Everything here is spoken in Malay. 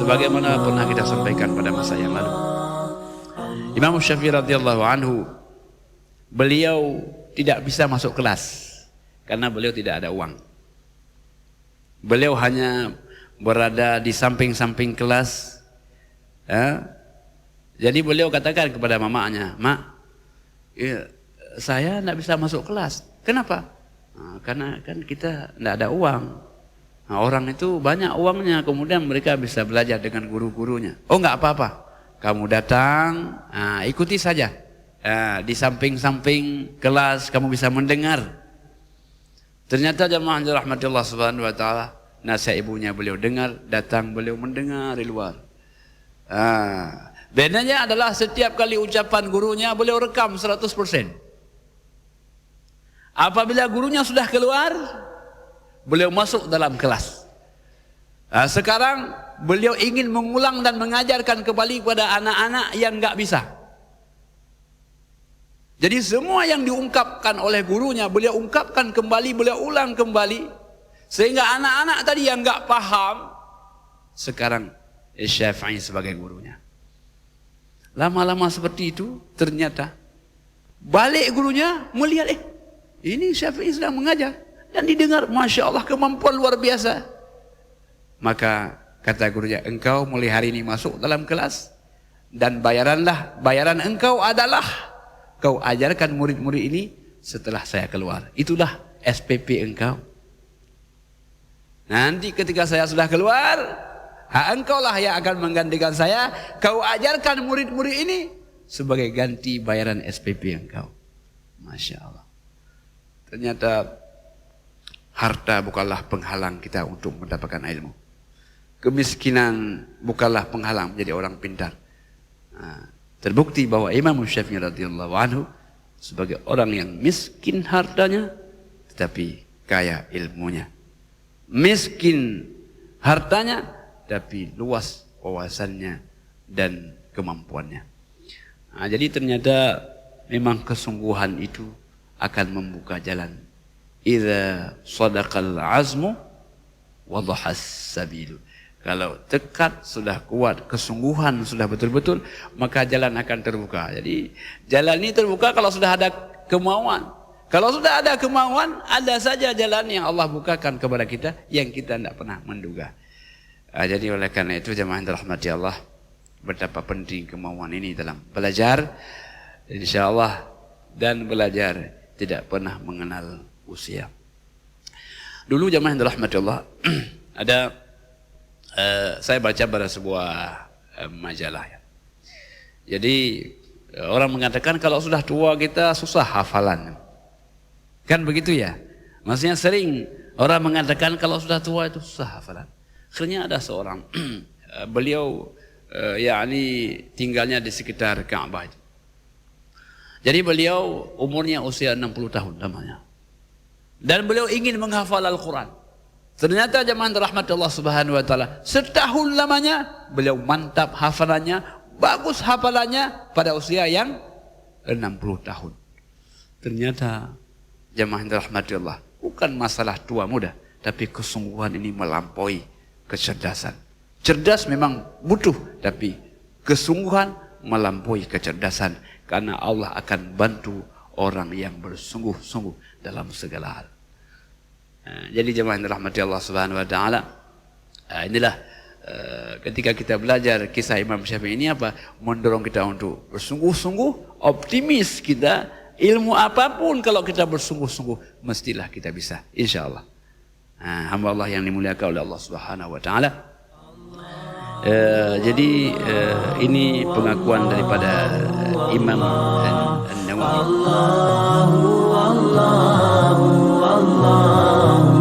sebagaimana pernah kita sampaikan pada masa yang lalu. Imam Syafi'i radhiyallahu anhu, beliau tidak bisa masuk kelas karena beliau tidak ada uang. Beliau hanya berada di samping-samping kelas. Jadi beliau katakan kepada mamanya, "Mak, saya tidak bisa masuk kelas." Kenapa? Karena kan kita tidak ada uang. Orang itu banyak uangnya, kemudian mereka bisa belajar dengan guru-gurunya. Oh, enggak apa-apa, kamu datang, ikuti saja. Di samping-samping kelas kamu bisa mendengar. Ternyata jemaah yang dirahmati Allah Subhanahu wa taala, nasihat ibunya beliau dengar, datang beliau mendengar di luar. Bedanya adalah setiap kali ucapan gurunya beliau rekam 100%. Apabila gurunya sudah keluar, beliau masuk dalam kelas. Sekarang beliau ingin mengulang dan mengajarkan kembali kepada anak-anak yang enggak bisa. Jadi semua yang diungkapkan oleh gurunya beliau ungkapkan kembali, beliau ulang kembali, sehingga anak-anak tadi yang enggak paham sekarang Syafi'i sebagai gurunya. Lama-lama seperti itu, ternyata balik gurunya melihat, ini Syafi'i sedang mengajar, dan didengar, Masya Allah, kemampuan luar biasa. Maka kata gurunya, engkau mulai hari ini masuk dalam kelas, dan bayaran engkau adalah kau ajarkan murid-murid ini setelah saya keluar. Itulah SPP engkau. Nanti ketika saya sudah keluar, engkau lah yang akan menggantikan saya. Kau ajarkan murid-murid ini sebagai ganti bayaran SPP engkau. Masya Allah. Ternyata harta bukanlah penghalang kita untuk mendapatkan ilmu. Kemiskinan bukanlah penghalang menjadi orang pintar. Terbukti bahwa Imam Syafi'i radhiyallahu anhu sebagai orang yang miskin hartanya tetapi kaya ilmunya. Miskin hartanya tapi luas wawasannya dan kemampuannya. Jadi ternyata memang kesungguhan itu akan membuka jalan. Idza sadaqal azmu wadhahas sabilu. Kalau tekad sudah kuat, kesungguhan sudah betul-betul, maka jalan akan terbuka. Jadi jalan ini terbuka kalau sudah ada kemauan. Kalau sudah ada kemauan, ada saja jalan yang Allah bukakan kepada kita yang kita tidak pernah menduga. Jadi oleh karena itu jemaah yang dirahmati Allah, betapa penting kemauan ini dalam belajar, insyaallah, dan belajar tidak pernah mengenal usia. Dulu jemaah yang dirahmati Allah, saya baca pada sebuah majalah. Jadi orang mengatakan kalau sudah tua kita susah hafalan. Kan begitu ya? Maksudnya sering orang mengatakan kalau sudah tua itu susah hafalan. Akhirnya ada seorang, beliau tinggalnya di sekitar Ka'bah. Jadi beliau umurnya usia 60 tahun namanya. Dan beliau ingin menghafal Al-Quran. Ternyata jemaah rahmat Allah Subhanahu wa taala, setahun lamanya beliau mantap hafalannya, bagus hafalannya pada usia yang 60 tahun. Ternyata jemaah rahmat Allah, bukan masalah tua muda, tapi kesungguhan ini melampaui kecerdasan. Cerdas memang butuh, tapi kesungguhan melampaui kecerdasan, karena Allah akan bantu orang yang bersungguh-sungguh dalam segala hal. Jadi jemaah yang dirahmati Allah Subhanahu wa taala, inilah ketika kita belajar kisah Imam Syafi'i ini mendorong kita untuk bersungguh-sungguh, optimis kita, ilmu apapun kalau kita bersungguh-sungguh mestilah kita bisa, insyaallah. Hamba Allah yang dimuliakan oleh Allah Subhanahu wa taala. Jadi ini pengakuan daripada Imam An-Nawawi. Allahu